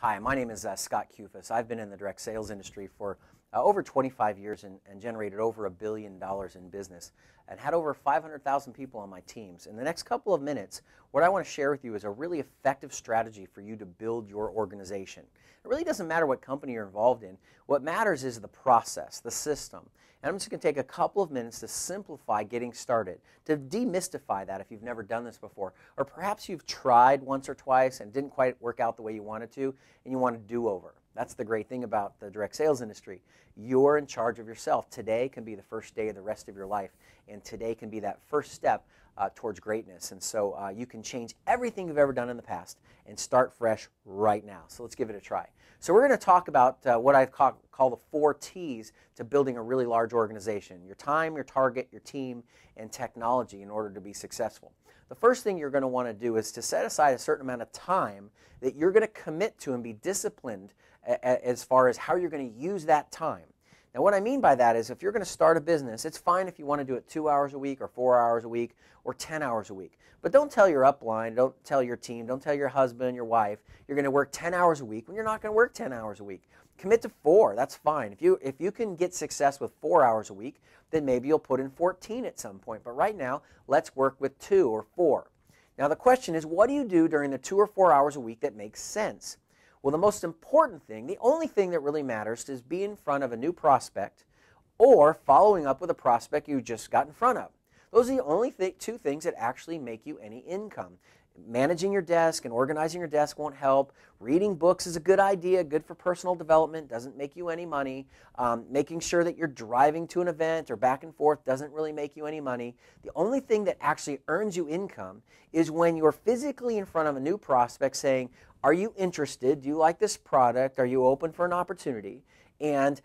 Hi, my name is Scott Kufis. I've been in the direct sales industry for over 25 years and generated over $1 billion in business and had over 500,000 people on my teams. In the next couple of minutes, what I want to share with you is a really effective strategy for you to build your organization. It really doesn't matter what company you're involved in. What matters is the process, the system. And I'm just going to take a couple of minutes to simplify getting started, to demystify that if you've never done this before. Or perhaps you've tried once or twice and didn't quite work out the way you wanted to, and you want to do over. That's the great thing about the direct sales industry. You're in charge of yourself. Today can be the first day of the rest of your life, and today can be that first step towards greatness. And so you can change everything you've ever done in the past and start fresh right now. So let's give it a try. So we're going to talk about what I call the 4 T's to building a really large organization: your time, your target, your team, and technology in order to be successful. The first thing you're going to want to do is to set aside a certain amount of time that you're going to commit to and be disciplined as far as how you're going to use that time. Now, what I mean by that is if you're going to start a business, it's fine if you want to do it 2 hours a week or 4 hours a week or 10 hours a week. But don't tell your upline, don't tell your team, don't tell your husband, your wife, you're going to work 10 hours a week when you're not going to work 10 hours a week. Commit to 4. That's fine. If you can get success with 4 hours a week, then maybe you'll put in 14 at some point. But right now, let's work with 2 or 4. Now, the question is, what do you do during the 2 or 4 hours a week that makes sense? Well, the most important thing, the only thing that really matters, is be in front of a new prospect or following up with a prospect you just got in front of. Those are the only 2 things that actually make you any income. Managing your desk and organizing your desk won't help. Reading books is a good idea, good for personal development, doesn't make you any money. Making sure that you're driving to an event or back and forth doesn't really make you any money. The only thing that actually earns you income is when you're physically in front of a new prospect saying, are you interested? Do you like this product? Are you open for an opportunity? And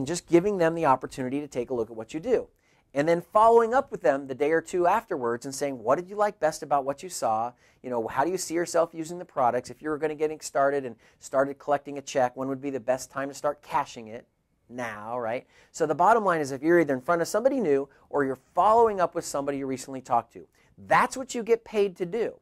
just giving them the opportunity to take a look at what you do. And then following up with them the day or 2 afterwards and saying, what did you like best about what you saw? You know, how do you see yourself using the products? If you were going to get started and started collecting a check, when would be the best time to start cashing it? Now, right? So the bottom line is, if you're either in front of somebody new or you're following up with somebody you recently talked to, that's what you get paid to do.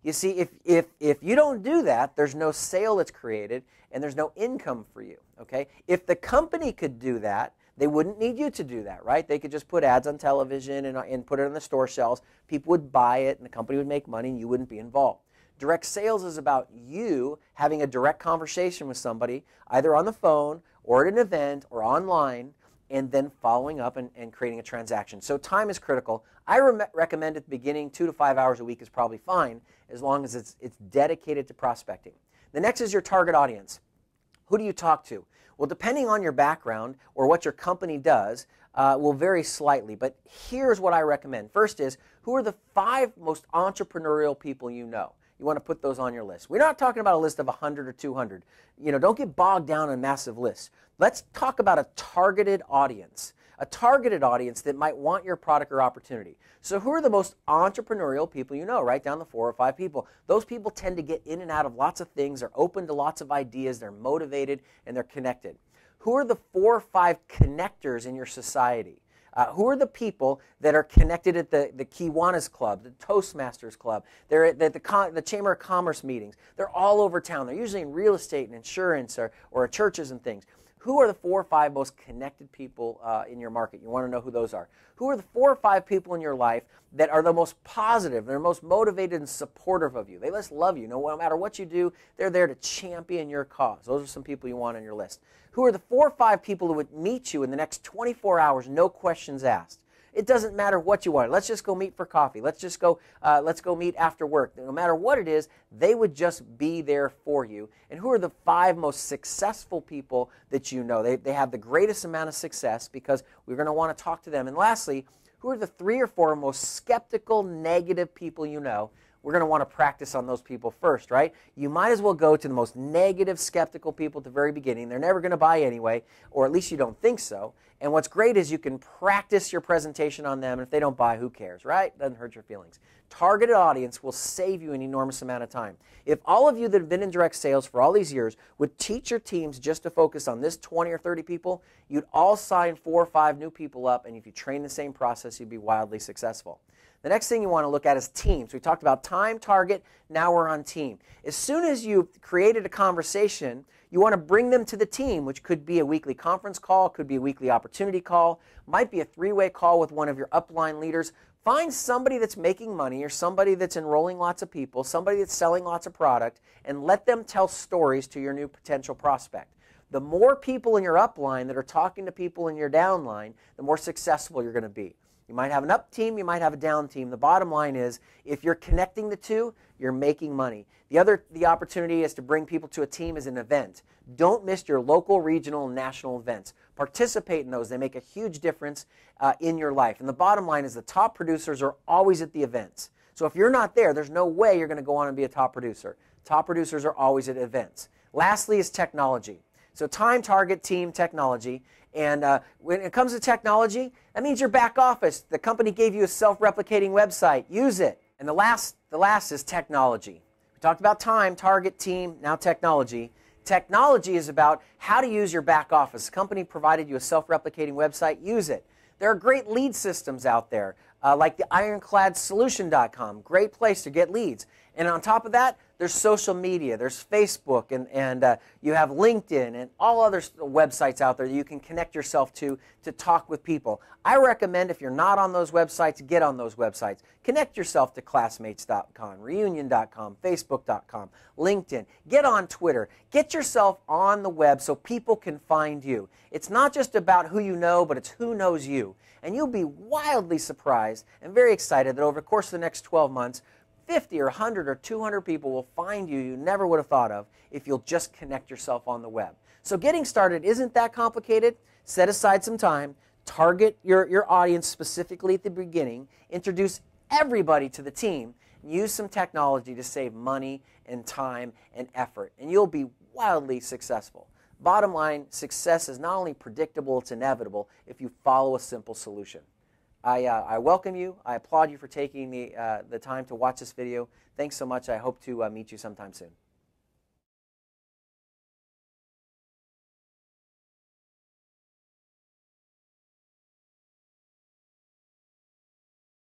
You see, if you don't do that, there's no sale that's created and there's no income for you, okay? If the company could do that, they wouldn't need you to do that, right? They could just put ads on television and put it on the store shelves. People would buy it and the company would make money and you wouldn't be involved. Direct sales is about you having a direct conversation with somebody, either on the phone or at an event or online, and then following up and creating a transaction. So time is critical. I recommend at the beginning 2 to 5 hours a week is probably fine, as long as it's dedicated to prospecting. The next is your target audience. Who do you talk to? Well, depending on your background or what your company does, will vary slightly. But here's what I recommend. First is, who are the 5 most entrepreneurial people you know? You want to put those on your list. We're not talking about a list of 100 or 200. You know, don't get bogged down in massive lists. Let's talk about a targeted audience. A targeted audience that might want your product or opportunity. So who are the most entrepreneurial people you know? Write down the 4 or 5 people. Those people tend to get in and out of lots of things. They're open to lots of ideas. They're motivated and they're connected. Who are the 4 or 5 connectors in your society? Who are the people that are connected at the Kiwanis Club, the Toastmasters Club? They're at the Chamber of Commerce meetings. They're all over town. They're usually in real estate and insurance or churches and things. Who are the 4 or 5 most connected people in your market? You want to know who those are. Who are the 4 or 5 people in your life that are the most positive, they're most motivated and supportive of you? They just love you. No matter what you do, they're there to champion your cause. Those are some people you want on your list. Who are the 4 or 5 people who would meet you in the next 24 hours, no questions asked? It doesn't matter what you want. Let's just go meet for coffee. Let's go meet after work. No matter what it is, they would just be there for you. And who are the 5 most successful people that you know? They have the greatest amount of success because we're going to want to talk to them. And lastly, who are the 3 or 4 most skeptical, negative people you know? We're going to want to practice on those people first, right? You might as well go to the most negative, skeptical people at the very beginning. They're never going to buy anyway, or at least you don't think so. And what's great is you can practice your presentation on them, and if they don't buy, who cares, right? Doesn't hurt your feelings. Targeted audience will save you an enormous amount of time. If all of you that have been in direct sales for all these years would teach your teams just to focus on this 20 or 30 people, you'd all sign 4 or 5 new people up, and if you train the same process, you'd be wildly successful. The next thing you want to look at is teams. We talked about time, target, now we're on team. As soon as you've created a conversation, you want to bring them to the team, which could be a weekly conference call, could be a weekly opportunity call, might be a three-way call with one of your upline leaders. Find somebody that's making money or somebody that's enrolling lots of people, somebody that's selling lots of product, and let them tell stories to your new potential prospect. The more people in your upline that are talking to people in your downline, the more successful you're going to be. You might have an up team, you might have a down team. The bottom line is, if you're connecting the two, you're making money. The opportunity is to bring people to a team as an event. Don't miss your local, regional, and national events. Participate in those. They make a huge difference in your life. And the bottom line is the top producers are always at the events. So if you're not there, there's no way you're going to go on and be a top producer. Top producers are always at events. Lastly is technology. So time, target, team, technology. And when it comes to technology, that means your back office. The company gave you a self-replicating website. Use it. And the last is technology. We talked about time, target, team, now technology. Technology is about how to use your back office. The company provided you a self-replicating website. Use it. There are great lead systems out there, like the ironcladsolution.com. Great place to get leads. And on top of that, there's social media. There's Facebook, and you have LinkedIn and all other websites out there that you can connect yourself to talk with people. I recommend, if you're not on those websites, get on those websites. Connect yourself to classmates.com, reunion.com, facebook.com, LinkedIn. Get on Twitter. Get yourself on the web so people can find you. It's not just about who you know, but it's who knows you. And you'll be wildly surprised and very excited that over the course of the next 12 months, 50 or 100 or 200 people will find you never would have thought of if you'll just connect yourself on the web. So getting started isn't that complicated. Set aside some time. Target your audience specifically at the beginning. Introduce everybody to the team. And use some technology to save money and time and effort. And you'll be wildly successful. Bottom line, success is not only predictable, it's inevitable if you follow a simple solution. I welcome you. I applaud you for taking the time to watch this video. Thanks so much. I hope to meet you sometime soon.